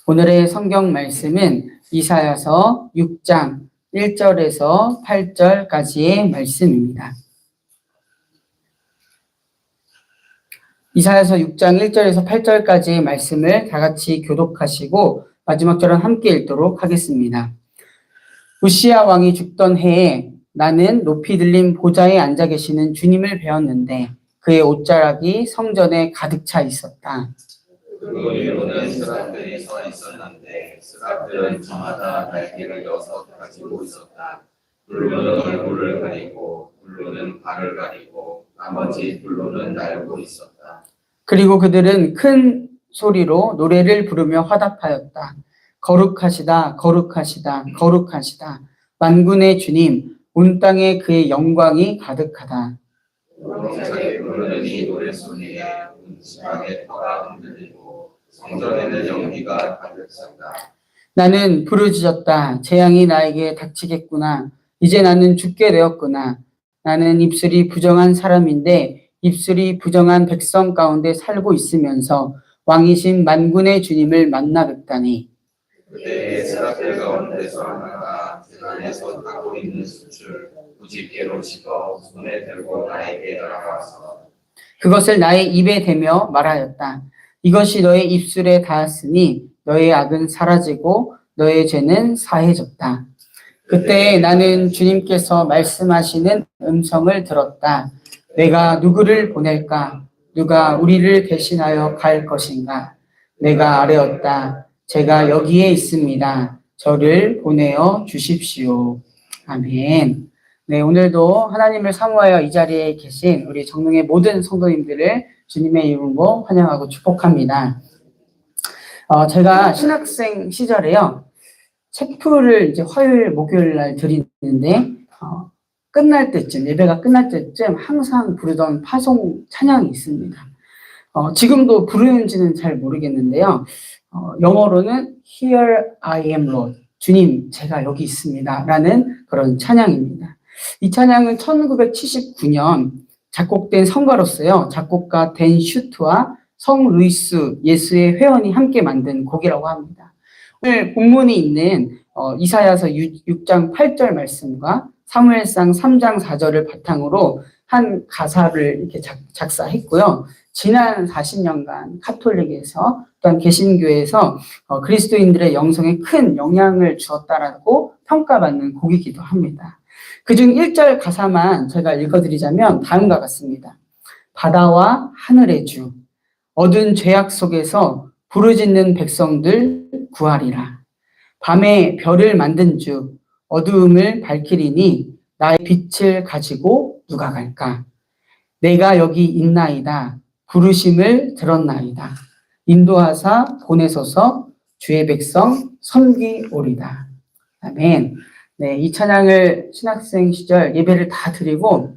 오늘의 성경 말씀은 이사야서 6장 1절에서 8절까지의 말씀입니다. 이사야서 6장 1절에서 8절까지의 말씀을 다 같이 교독하시고 마지막 절은 함께 읽도록 하겠습니다. 우시야 왕이 죽던 해에 나는 높이 들린 보좌에 앉아 계시는 주님을 배웠는데 그의 옷자락이 성전에 가득 차 있었다. 그 위로는 스랍들이 서 있었는데 스랍들은 저마다 날개를 6 가지고 있었다. 불로는 얼굴을 가리고 불로는 발을 가리고 나머지 불로는 날고 있었다. 그리고 그들은 큰 소리로 노래를 부르며 화답하였다. 거룩하시다, 거룩하시다, 거룩하시다. 만군의 주님, 온 땅에 그의 영광이 가득하다. 우렁차게 부르는 이 노랫소리에 지방의 터가 흔들리고 성전에는 연기가 가득 찼다. 나는 부르짖었다. 재앙이 나에게 닥치겠구나. 이제 나는 죽게 되었구나. 나는 입술이 부정한 사람인데 입술이 부정한 백성 가운데 살고 있으면서 왕이신 만군의 주님을 만나 뵙다니. 그때의 스랍들 가운데서 하나가 재단에서 타고 있는 숯을 무집게로 집어 손에 들고 나에게 다가와서 그것을 나의 입에 대며 말하였다. 이것이 너의 입술에 닿았으니 너의 악은 사라지고 너의 죄는 사해졌다. 그때 나는 주님께서 말씀하시는 음성을 들었다. 내가 누구를 보낼까? 누가 우리를 대신하여 갈 것인가? 내가 아뢰었다. 제가 여기에 있습니다. 저를 보내어 주십시오. 아멘. 네, 오늘도 하나님을 사모하여 이 자리에 계신 우리 정릉의 모든 성도님들을 주님의 이름으로 환영하고 축복합니다. 제가 신학생 시절에요, 책표를 이제 화요일, 목요일 날 드리는데, 끝날 때쯤, 예배가 끝날 때쯤 항상 부르던 파송 찬양이 있습니다. 지금도 부르는지는 잘 모르겠는데요. 영어로는 Here I am Lord. 주님, 제가 여기 있습니다. 라는 그런 찬양입니다. 이 찬양은 1979년 작곡된 성가로서요, 작곡가 댄 슈트와 성 루이스 예수의 회원이 함께 만든 곡이라고 합니다. 오늘 본문이 있는 이사야서 6장 8절 말씀과 사무엘상 3장 4절을 바탕으로 한 가사를 이렇게 작사했고요. 지난 40년간 카톨릭에서 또한 개신교에서 그리스도인들의 영성에 큰 영향을 주었다라고 평가받는 곡이기도 합니다. 그중 1절 가사만 제가 읽어드리자면 다음과 같습니다. 바다와 하늘의 주, 어두운 죄악 속에서 부르짖는 백성들 구하리라. 밤에 별을 만든 주, 어두움을 밝히리니 나의 빛을 가지고 누가 갈까? 내가 여기 있나이다. 부르심을 들었나이다. 인도하사 보내소서 주의 백성 섬기오리다. 아멘. 네, 이 찬양을 신학생 시절 예배를 다 드리고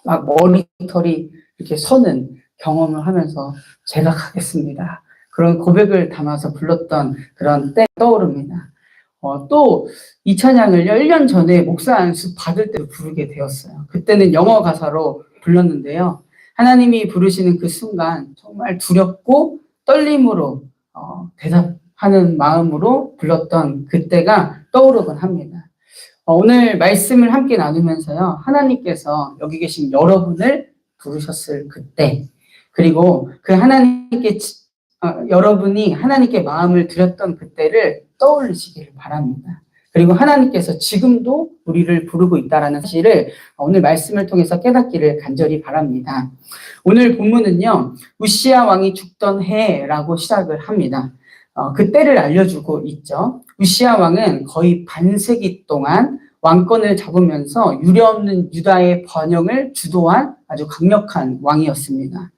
막 머리털이 이렇게 서는 경험을 하면서 제가 가겠습니다. 그런 고백을 담아서 불렀던 그런 때 떠오릅니다. 또 이 찬양을 1년 전에 목사 안수 받을 때 부르게 되었어요. 그때는 영어 가사로 불렀는데요. 하나님이 부르시는 그 순간 정말 두렵고 떨림으로 대답하는 마음으로 불렀던 그때가 떠오르곤 합니다. 오늘 말씀을 함께 나누면서요, 하나님께서 여기 계신 여러분을 부르셨을 그때, 그리고 그 여러분이 하나님께 마음을 드렸던 그때를 떠올리시기를 바랍니다. 그리고 하나님께서 지금도 우리를 부르고 있다는 사실을 오늘 말씀을 통해서 깨닫기를 간절히 바랍니다. 오늘 본문은요, 우시야 왕이 죽던 해라고 시작을 합니다. 그때를 알려주고 있죠. 우시야 왕은 거의 반세기 동안 왕권을 잡으면서 유례없는 유다의 번영을 주도한 아주 강력한 왕이었습니다.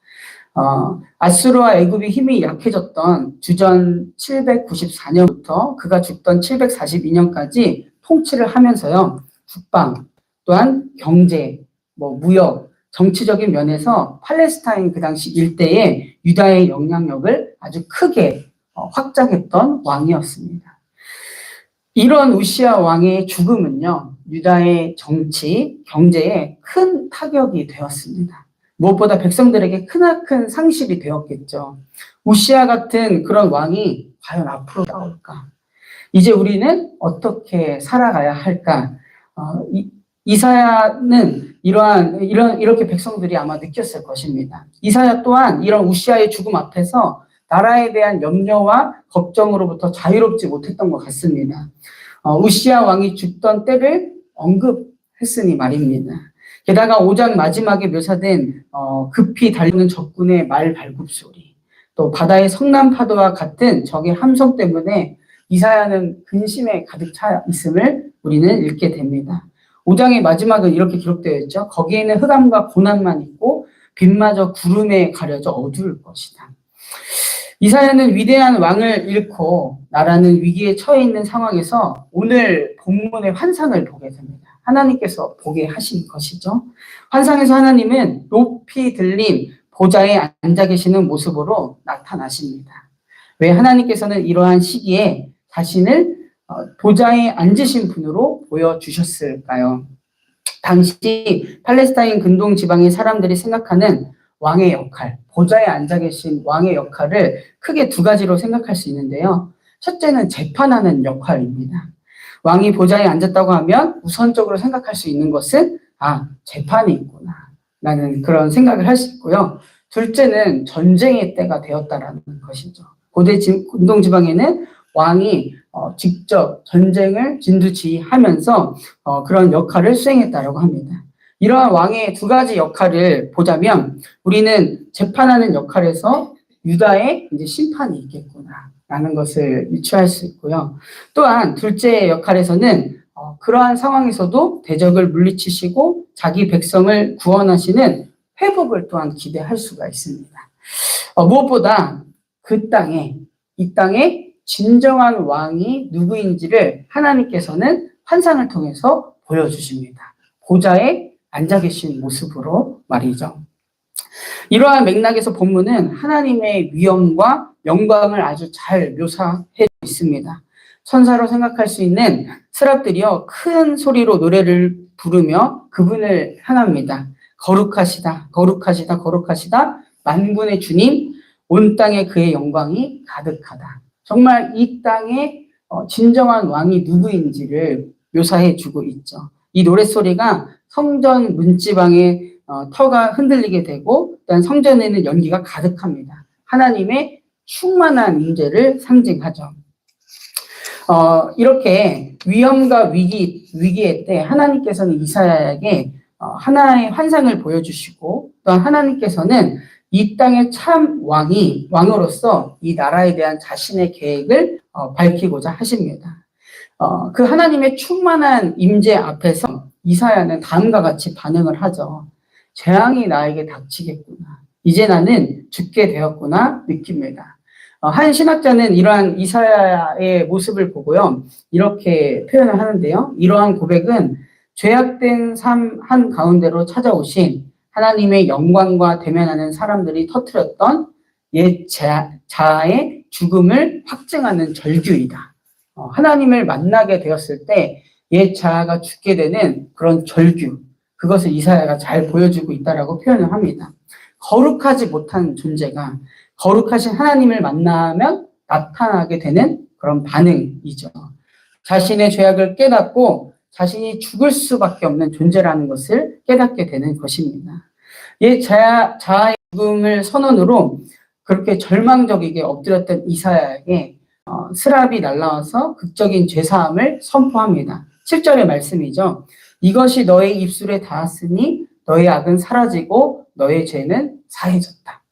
아수르와 애굽이 힘이 약해졌던 주전 794년부터 그가 죽던 742년까지 통치를 하면서요, 국방, 또한 경제, 무역, 정치적인 면에서 팔레스타인 그 당시 일대에 유다의 영향력을 아주 크게 확장했던 왕이었습니다. 이런 우시야 왕의 죽음은요, 유다의 정치, 경제에 큰 타격이 되었습니다. 무엇보다 백성들에게 크나큰 상실이 되었겠죠. 우시야 같은 그런 왕이 과연 앞으로 나올까? 이제 우리는 어떻게 살아가야 할까? 이사야는 이렇게 백성들이 아마 느꼈을 것입니다. 이사야 또한 이런 우시아의 죽음 앞에서 나라에 대한 염려와 걱정으로부터 자유롭지 못했던 것 같습니다. 우시아 왕이 죽던 때를 언급했으니 말입니다. 게다가 5장 마지막에 묘사된 급히 달리는 적군의 말 발굽소리, 또 바다의 성난 파도와 같은 적의 함성 때문에 이사야는 근심에 가득 차 있음을 우리는 읽게 됩니다. 5장의 마지막은 이렇게 기록되어 있죠. 거기에는 흑암과 고난만 있고 빛마저 구름에 가려져 어두울 것이다. 이사야는 위대한 왕을 잃고 나라는 위기에 처해 있는 상황에서 오늘 본문의 환상을 보게 됩니다. 하나님께서 보게 하신 것이죠. 환상에서 하나님은 높이 들린 보좌에 앉아 계시는 모습으로 나타나십니다. 왜 하나님께서는 이러한 시기에 자신을 보좌에 앉으신 분으로 보여주셨을까요? 당시 팔레스타인 근동 지방의 사람들이 생각하는 왕의 역할, 보좌에 앉아 계신 왕의 역할을 크게 두 가지로 생각할 수 있는데요. 첫째는 재판하는 역할입니다. 왕이 보좌에 앉았다고 하면 우선적으로 생각할 수 있는 것은 재판이 있구나 라는 그런 생각을 할 수 있고요. 둘째는 전쟁의 때가 되었다라는 것이죠. 고대 근동 지방에는 왕이 직접 전쟁을 진두지휘하면서 그런 역할을 수행했다라고 합니다. 이러한 왕의 두 가지 역할을 보자면 우리는 재판하는 역할에서 유다의 이제 심판이 있겠구나라는 것을 유추할 수 있고요. 또한 둘째 역할에서는 그러한 상황에서도 대적을 물리치시고 자기 백성을 구원하시는 회복을 또한 기대할 수가 있습니다. 무엇보다 이 땅에 진정한 왕이 누구인지를 하나님께서는 환상을 통해서 보여주십니다. 보좌에 앉아 계신 모습으로 말이죠. 이러한 맥락에서 본문은 하나님의 위엄과 영광을 아주 잘 묘사해 있습니다. 천사로 생각할 수 있는 스랍들이요 큰 소리로 노래를 부르며 그분을 향합니다. 거룩하시다, 거룩하시다, 거룩하시다. 만군의 주님, 온 땅에 그의 영광이 가득하다. 정말 이 땅에 진정한 왕이 누구인지를 묘사해 주고 있죠. 이 노랫소리가 성전 문지방에 터가 흔들리게 되고 일단 성전에는 연기가 가득합니다. 하나님의 충만한 임재를 상징하죠. 이렇게 위험과 위기의 때 하나님께서는 이사야에게 하나의 환상을 보여주시고 또한 하나님께서는 이 땅의 참 왕으로서 이 나라에 대한 자신의 계획을 밝히고자 하십니다. 그 하나님의 충만한 임재 앞에서 이사야는 다음과 같이 반응을 하죠. 재앙이 나에게 닥치겠구나. 이제 나는 죽게 되었구나 느낍니다. 한 신학자는 이러한 이사야의 모습을 보고요. 이렇게 표현을 하는데요. 이러한 고백은 죄악된 삶 한가운데로 찾아오신 하나님의 영광과 대면하는 사람들이 터뜨렸던 옛 자아의 죽음을 확증하는 절규이다. 하나님을 만나게 되었을 때 옛 자아가 죽게 되는 그런 절규, 그것을 이사야가 잘 보여주고 있다라고 표현을 합니다. 거룩하지 못한 존재가 거룩하신 하나님을 만나면 나타나게 되는 그런 반응이죠. 자신의 죄악을 깨닫고 자신이 죽을 수밖에 없는 존재라는 것을 깨닫게 되는 것입니다. 옛 자아의 죽음을 선언으로 그렇게 절망적이게 엎드렸던 이사야에게 스랍이 날라와서 극적인 죄사함을 선포합니다. 7절의 말씀이죠. 이것이 너의 입술에 닿았으니 너의 악은 사라지고 너의 죄는 사해졌다.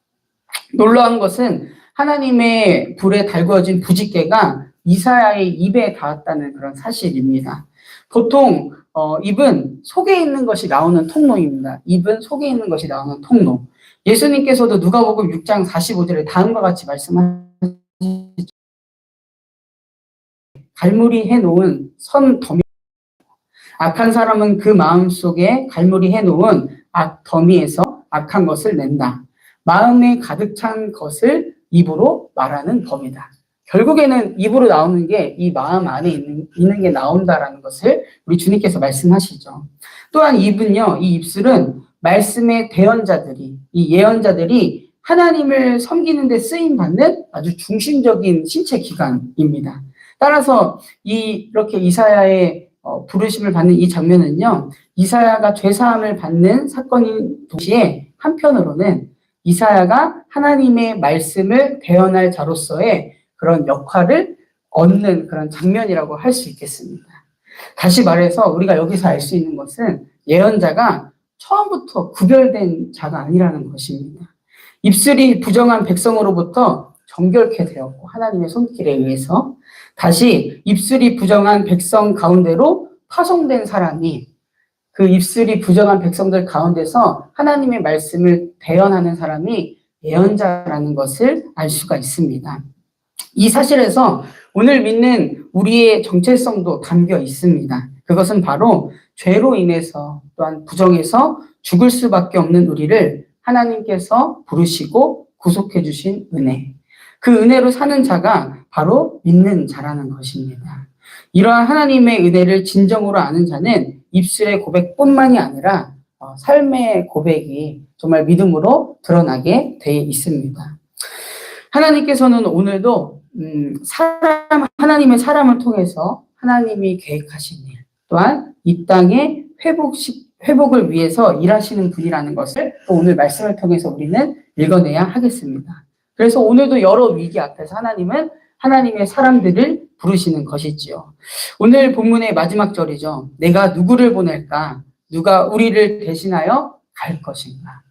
놀라운 것은 하나님의 불에 달구어진 부짓개가 이사야의 입에 닿았다는 그런 사실입니다. 보통 입은 속에 있는 것이 나오는 통로입니다. 입은 속에 있는 것이 나오는 통로. 예수님께서도 누가복음 6장 45절에 다음과 같이 말씀하시죠. 갈무리 해놓은 선 더미, 악한 사람은 그 마음속에 갈무리 해놓은 악 더미에서 악한 것을 낸다. 마음에 가득 찬 것을 입으로 말하는 법이다. 결국에는 입으로 나오는 게 이 마음 안에 있는 게 나온다라는 것을 우리 주님께서 말씀하시죠. 또한 이 입술은 말씀의 대언자들이, 이 예언자들이 하나님을 섬기는 데 쓰임 받는 아주 중심적인 신체 기관입니다. 따라서 이렇게 이사야의 부르심을 받는 이 장면은요, 이사야가 죄사함을 받는 사건인 동시에 한편으로는 이사야가 하나님의 말씀을 대언할 자로서의 그런 역할을 얻는 그런 장면이라고 할 수 있겠습니다. 다시 말해서 우리가 여기서 알 수 있는 것은 예언자가 처음부터 구별된 자가 아니라는 것입니다. 입술이 부정한 백성으로부터 정결케 되었고 하나님의 손길에 의해서 다시 입술이 부정한 백성 가운데로 파송된 사람이 그 입술이 부정한 백성들 가운데서 하나님의 말씀을 대언하는 사람이 예언자라는 것을 알 수가 있습니다. 이 사실에서 오늘 믿는 우리의 정체성도 담겨 있습니다. 그것은 바로 죄로 인해서 또한 부정해서 죽을 수밖에 없는 우리를 하나님께서 부르시고 구속해 주신 은혜. 그 은혜로 사는 자가 바로 믿는 자라는 것입니다. 이러한 하나님의 은혜를 진정으로 아는 자는 입술의 고백뿐만이 아니라 삶의 고백이 정말 믿음으로 드러나게 되어 있습니다. 하나님께서는 오늘도 하나님의 사람을 통해서 하나님이 계획하신 일, 또한 이 땅의 회복을 위해서 일하시는 분이라는 것을 또 오늘 말씀을 통해서 우리는 읽어내야 하겠습니다. 그래서 오늘도 여러 위기 앞에서 하나님은 하나님의 사람들을 부르시는 것이지요. 오늘 본문의 마지막 절이죠. 내가 누구를 보낼까? 누가 우리를 대신하여 갈 것인가?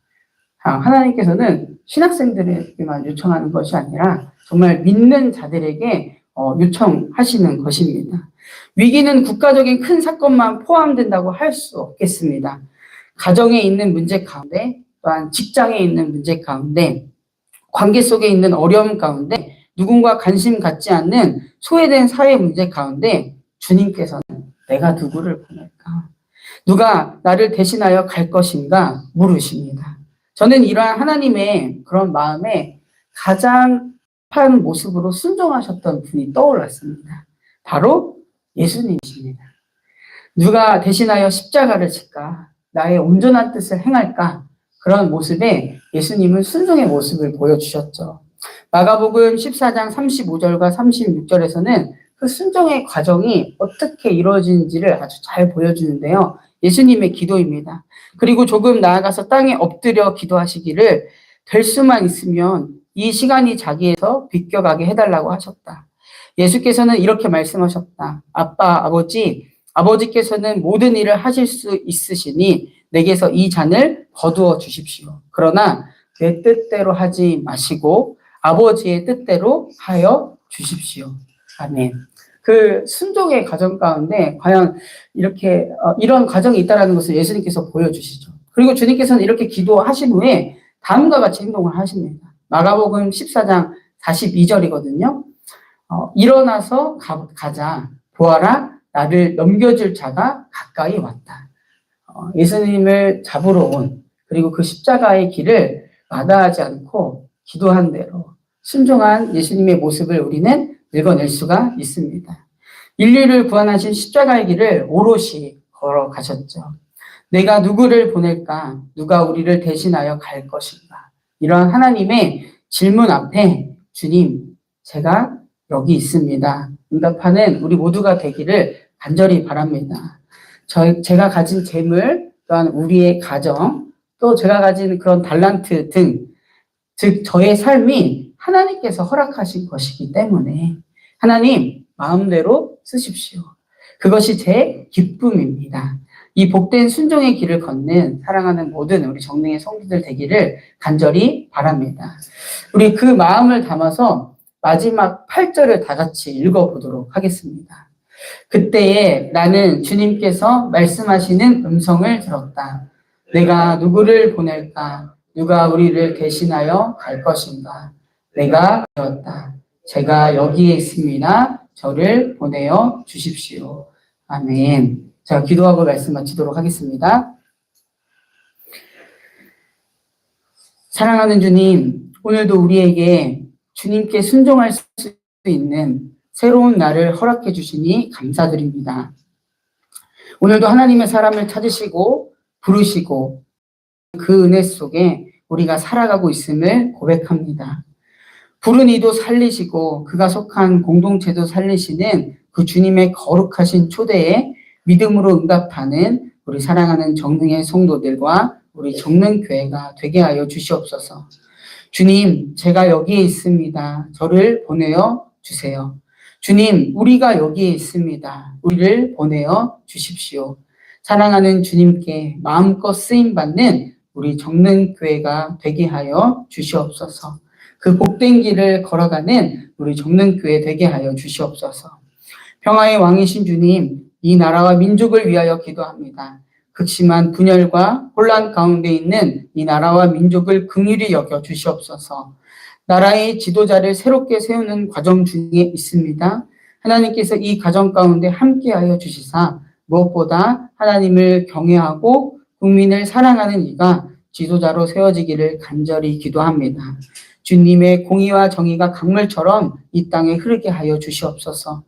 하나님께서는 신학생들에게만 요청하는 것이 아니라 정말 믿는 자들에게 요청하시는 것입니다. 위기는 국가적인 큰 사건만 포함된다고 할 수 없겠습니다. 가정에 있는 문제 가운데, 또한 직장에 있는 문제 가운데, 관계 속에 있는 어려움 가운데, 누군가 관심 갖지 않는 소외된 사회 문제 가운데 주님께서는 내가 누구를 보낼까? 누가 나를 대신하여 갈 것인가? 물으십니다. 저는 이러한 하나님의 그런 마음에 가장 한 모습으로 순종하셨던 분이 떠올랐습니다. 바로 예수님이십니다. 누가 대신하여 십자가를 질까? 나의 온전한 뜻을 행할까? 그런 모습에 예수님은 순종의 모습을 보여주셨죠. 마가복음 14장 35절과 36절에서는 그 순종의 과정이 어떻게 이루어지는지를 아주 잘 보여주는데요. 예수님의 기도입니다. 그리고 조금 나아가서 땅에 엎드려 기도하시기를 될 수만 있으면 이 시간이 자기에서 비껴가게 해달라고 하셨다. 예수께서는 이렇게 말씀하셨다. 아빠, 아버지께서는 모든 일을 하실 수 있으시니 내게서 이 잔을 거두어 주십시오. 그러나 내 뜻대로 하지 마시고 아버지의 뜻대로 하여 주십시오. 아멘. 그 순종의 과정 가운데 과연 이렇게 이런 과정이 있다는 것을 예수님께서 보여주시죠. 그리고 주님께서는 이렇게 기도하신 후에 다음과 같이 행동을 하십니다. 마가복음 14장 42절이거든요. 일어나서 가자. 보아라. 나를 넘겨줄 자가 가까이 왔다. 예수님을 잡으러 온 그리고 그 십자가의 길을 마다하지 않고 기도한 대로 순종한 예수님의 모습을 우리는 읽어낼 수가 있습니다. 인류를 구원하신 십자가의 길을 오롯이 걸어가셨죠. 내가 누구를 보낼까? 누가 우리를 대신하여 갈 것인가? 이런 하나님의 질문 앞에 주님, 제가 여기 있습니다. 응답하는 우리 모두가 되기를 간절히 바랍니다. 제가 가진 재물, 또한 우리의 가정, 또 제가 가진 그런 달란트 등, 즉 저의 삶이 하나님께서 허락하신 것이기 때문에 하나님 마음대로 쓰십시오. 그것이 제 기쁨입니다. 이 복된 순종의 길을 걷는 사랑하는 모든 우리 정릉의 성도들 되기를 간절히 바랍니다. 우리 그 마음을 담아서 마지막 8절을 다 같이 읽어보도록 하겠습니다. 그때에 나는 주님께서 말씀하시는 음성을 들었다. 내가 누구를 보낼까? 누가 우리를 대신하여 갈 것인가? 내가 되었다. 제가 여기에 있습니다. 저를 보내어 주십시오. 아멘. 자, 기도하고 말씀 마치도록 하겠습니다. 사랑하는 주님, 오늘도 우리에게 주님께 순종할 수 있는 새로운 날을 허락해 주시니 감사드립니다. 오늘도 하나님의 사람을 찾으시고 부르시고 그 은혜 속에 우리가 살아가고 있음을 고백합니다. 부른 이도 살리시고 그가 속한 공동체도 살리시는 그 주님의 거룩하신 초대에 믿음으로 응답하는 우리 사랑하는 정릉의 성도들과 우리 정릉교회가 되게 하여 주시옵소서. 주님, 제가 여기에 있습니다. 저를 보내어 주세요. 주님, 우리가 여기에 있습니다. 우리를 보내어 주십시오. 사랑하는 주님께 마음껏 쓰임받는 우리 정릉교회가 되게 하여 주시옵소서. 그 복된 길을 걸어가는 우리 정릉교회 되게 하여 주시옵소서. 평화의 왕이신 주님, 이 나라와 민족을 위하여 기도합니다. 극심한 분열과 혼란 가운데 있는 이 나라와 민족을 긍휼히 여겨 주시옵소서. 나라의 지도자를 새롭게 세우는 과정 중에 있습니다. 하나님께서 이 과정 가운데 함께하여 주시사 무엇보다 하나님을 경외하고 국민을 사랑하는 이가 지도자로 세워지기를 간절히 기도합니다. 주님의 공의와 정의가 강물처럼 이 땅에 흐르게 하여 주시옵소서.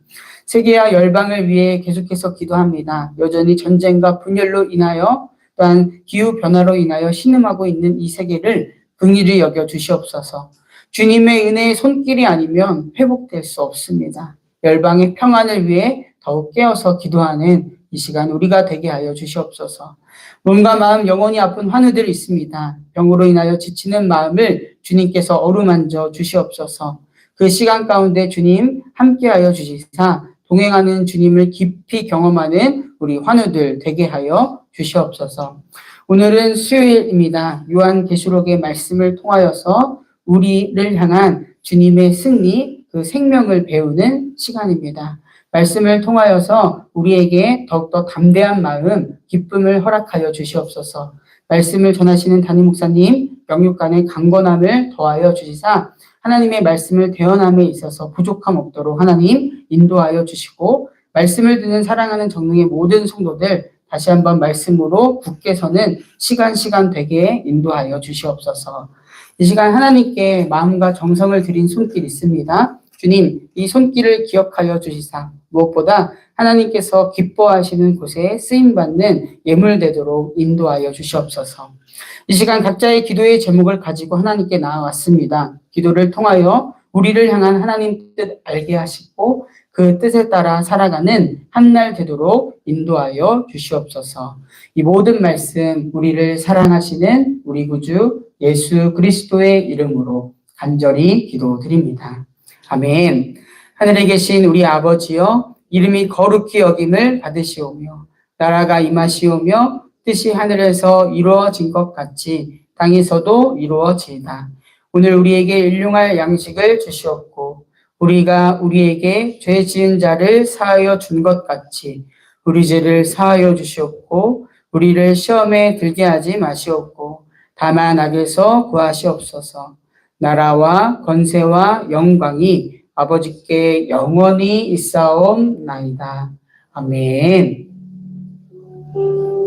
세계와 열방을 위해 계속해서 기도합니다. 여전히 전쟁과 분열로 인하여 또한 기후변화로 인하여 신음하고 있는 이 세계를 긍휼히 여겨 주시옵소서. 주님의 은혜의 손길이 아니면 회복될 수 없습니다. 열방의 평안을 위해 더욱 깨어서 기도하는 이 시간 우리가 되게 하여 주시옵소서. 몸과 마음 영원히 아픈 환우들이 있습니다. 병으로 인하여 지치는 마음을 주님께서 어루만져 주시옵소서. 그 시간 가운데 주님 함께하여 주시사 동행하는 주님을 깊이 경험하는 우리 환우들 되게 하여 주시옵소서. 오늘은 수요일입니다. 요한계시록의 말씀을 통하여서 우리를 향한 주님의 승리, 그 생명을 배우는 시간입니다. 말씀을 통하여서 우리에게 더욱더 담대한 마음, 기쁨을 허락하여 주시옵소서. 말씀을 전하시는 담임 목사님, 영육간의 강건함을 더하여 주시사 하나님의 말씀을 대언함에 있어서 부족함 없도록 하나님 인도하여 주시고 말씀을 듣는 사랑하는 정릉의 모든 성도들 다시 한번 말씀으로 굳게 서는 시간 되게 인도하여 주시옵소서. 이 시간 하나님께 마음과 정성을 드린 손길 있습니다. 주님, 이 손길을 기억하여 주시사 무엇보다 하나님께서 기뻐하시는 곳에 쓰임받는 예물 되도록 인도하여 주시옵소서. 이 시간 각자의 기도의 제목을 가지고 하나님께 나아왔습니다. 기도를 통하여 우리를 향한 하나님 뜻 알게 하시고 그 뜻에 따라 살아가는 한날 되도록 인도하여 주시옵소서. 이 모든 말씀 우리를 사랑하시는 우리 구주 예수 그리스도의 이름으로 간절히 기도드립니다. 아멘. 하늘에 계신 우리 아버지여, 이름이 거룩히 여김을 받으시오며 나라가 임하시오며 뜻이 하늘에서 이루어진 것 같이 땅에서도 이루어지이다. 오늘 우리에게 일용할 양식을 주시옵고 우리가 우리에게 죄 지은 자를 사하여 준 것 같이 우리 죄를 사하여 주시옵고 우리를 시험에 들게 하지 마시옵고 다만 악에서 구하시옵소서. 나라와 권세와 영광이 아버지께 영원히 있사옵나이다. 아멘.